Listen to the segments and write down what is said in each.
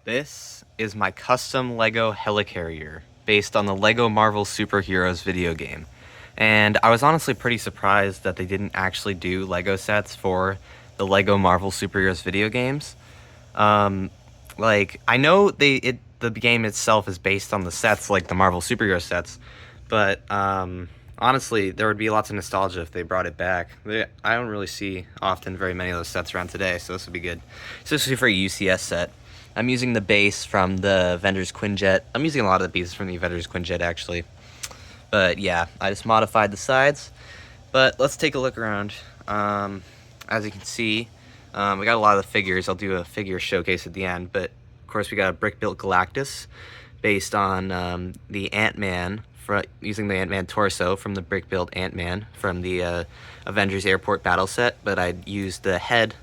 This is my custom Lego HELICARRIER based on the Lego Marvel Superheroes video game. And I was honestly pretty surprised that they didn't actually do Lego sets for the Lego Marvel Superheroes video games. I know the game itself is based on the sets like the Marvel Superhero sets, but honestly, there would be lots of nostalgia if they brought it back. I don't really see often very many of those sets around today, so this would be good. Especially for a UCS set. I'm using the base from the Avengers Quinjet. I'm using a lot of the pieces from the Avengers Quinjet, actually. But yeah, I just modified the sides. But let's take a look around. As you can see, we got a lot of the figures. I'll do a figure showcase at the end. But, of course, we got a brick-built Galactus based on the Ant-Man, using the Ant-Man torso from the brick-built Ant-Man from the Avengers Airport battle set. But I used the head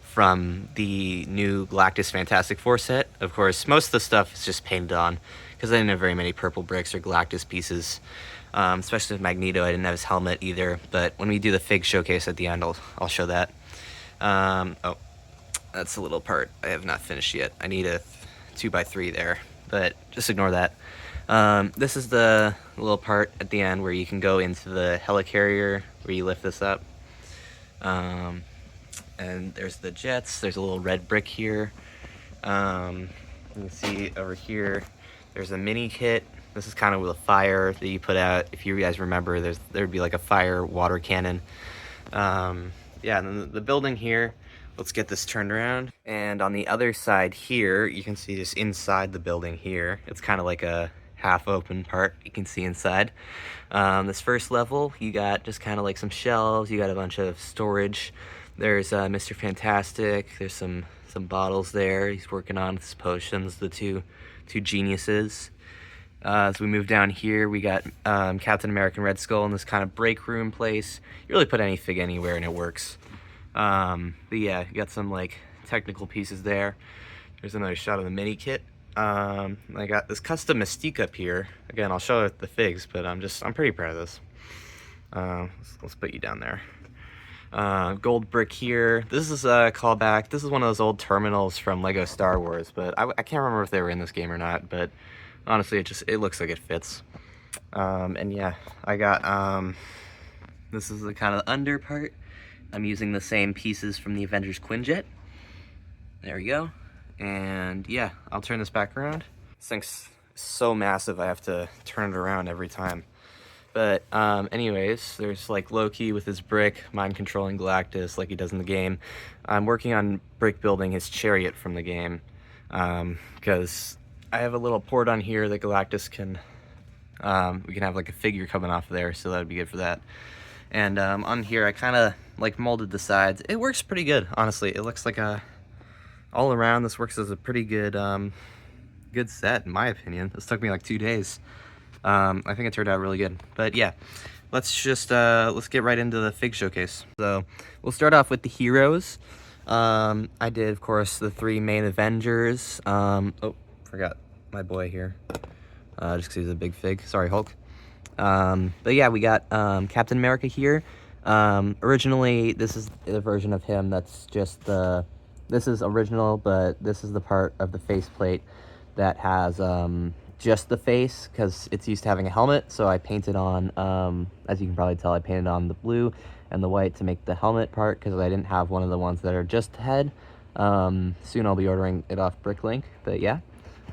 from the new Galactus Fantastic Four set. Of course, most of the stuff is just painted on because I didn't have very many purple bricks or Galactus pieces, especially with Magneto. I didn't have his helmet either, but when we do the fig showcase at the end, I'll show that. Oh, that's a little part I have not finished yet. I need a 2x3 there, but just ignore that. This is the little part at the end where you can go into the helicarrier where you lift this up. And there's the jets. There's a little red brick here. You can see over here, there's a mini kit. This is kind of with a fire that you put out. If you guys remember, there'd be like a fire water cannon. Yeah, and then the building here, let's get this turned around. And on the other side here, you can see just inside the building here. It's kind of like a half open part you can see inside. This first level, you got just kind of like some shelves. You got a bunch of storage. There's Mr. Fantastic. There's some bottles there. He's working on his potions, the two geniuses. As we move down here, we got Captain America and Red Skull in this kind of break room place. You really put any fig anywhere and it works. But yeah, you got some like technical pieces there. There's another shot of the mini kit. I got this custom Mystique up here. Again, I'll show it the figs, but I'm pretty proud of this. Let's put you down there. Gold brick here. This is a callback. This is one of those old terminals from Lego Star Wars, but I can't remember if they were in this game or not, but honestly, it looks like it fits. And yeah, I got, this is the kind of under part. I'm using the same pieces from the Avengers Quinjet. There we go. And yeah, I'll turn this back around. This thing's so massive, I have to turn it around every time. But anyways, there's like Loki with his brick, mind controlling Galactus like he does in the game. I'm working on brick building his chariot from the game because I have a little port on here that Galactus can, we can have like a figure coming off of there, so that would be good for that. And on here, I kind of like molded the sides. It works pretty good, honestly. It looks like all around, this works as a pretty good, good set in my opinion. This took me like 2 days. I think it turned out really good. But yeah, let's get right into the fig showcase. So we'll start off with the heroes. I did, of course, the 3 main Avengers. Oh, forgot my boy here. Just because he's a big fig. Sorry, Hulk. But yeah, we got Captain America here. Originally, this is the version of him that's just this is original, but this is the part of the faceplate that has just the face, because it's used to having a helmet. So I painted on, as you can probably tell, I painted on the blue and the white to make the helmet part, because I didn't have one of the ones that are just head. Soon I'll be ordering it off Bricklink. But yeah,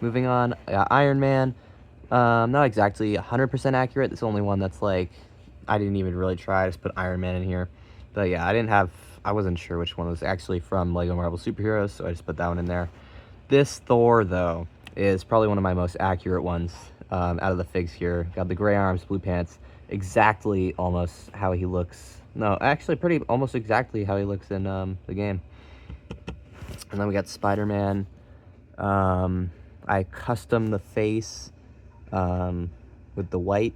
moving on, Iron Man. Not exactly 100% accurate. This is the only one that's like, I didn't even really try. I just put Iron Man in here. But yeah, I wasn't sure which one was actually from Lego Marvel Superheroes, so I just put that one in there. This Thor, though, is probably one of my most accurate ones out of the figs here. Got the gray arms, blue pants, exactly almost how he looks. No, actually almost exactly how he looks in the game. And then we got Spider-Man. I custom the face with the white,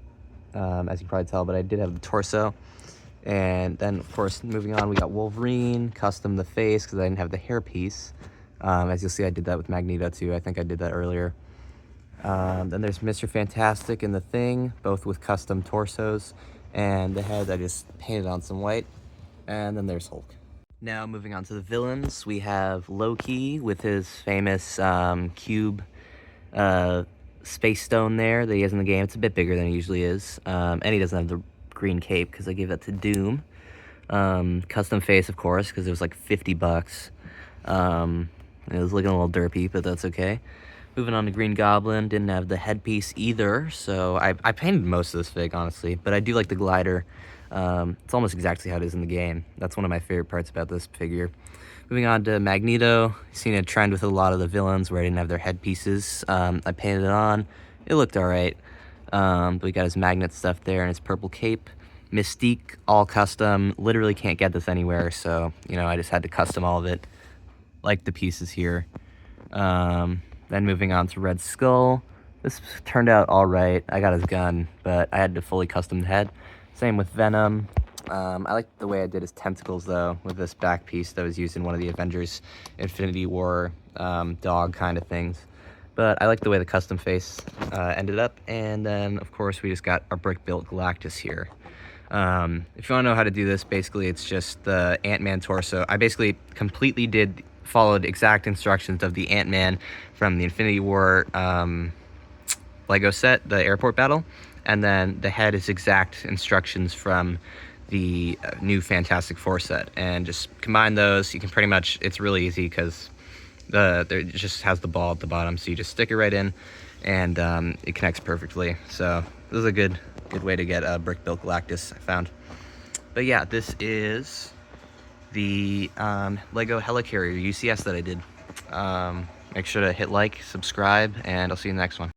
as you can probably tell, but I did have the torso. And then, of course, moving on, we got Wolverine, custom the face because I didn't have the hairpiece. As you'll see, I did that with Magneto too. I think I did that earlier. Then there's Mr. Fantastic and the Thing, both with custom torsos. And the head, I just painted on some white. And then there's Hulk. Now moving on to the villains, we have Loki with his famous cube space stone there that he has in the game. It's a bit bigger than it usually is, and he doesn't have the green cape because I gave that to Doom. Custom face, of course, because it was like 50 bucks. It was looking a little derpy, but that's okay. Moving on to Green Goblin, didn't have the headpiece either, so I painted most of this fig, honestly, but I do like the glider. It's almost exactly how it is in the game. That's one of my favorite parts about this figure. Moving on to Magneto, seen a trend with a lot of the villains where I didn't have their headpieces. I painted it on, it looked alright. But we got his magnet stuff there and his purple cape. Mystique, all custom, literally can't get this anywhere, so, you know, I just had to custom all of it. Like the pieces here. Then moving on to Red Skull. This turned out alright. I got his gun, but I had to fully custom the head. Same with Venom. I like the way I did his tentacles, though, with this back piece that was used in one of the Avengers Infinity War dog kind of things. But I like the way the custom face ended up. And then, of course, we just got our brick-built Galactus here. If you want to know how to do this, basically it's just the Ant-Man torso. I basically completely followed exact instructions of the Ant-Man from the Infinity War Lego set, the airport battle, and then the head is exact instructions from the new Fantastic Four set, and just combine those. You can pretty much, it's really easy because it just has the ball at the bottom, so you just stick it right in and it connects perfectly. So this is a good way to get a brick built Galactus, I found. But yeah, this is the Lego Helicarrier UCS that I did. Make sure to hit like, subscribe, and I'll see you in the next one.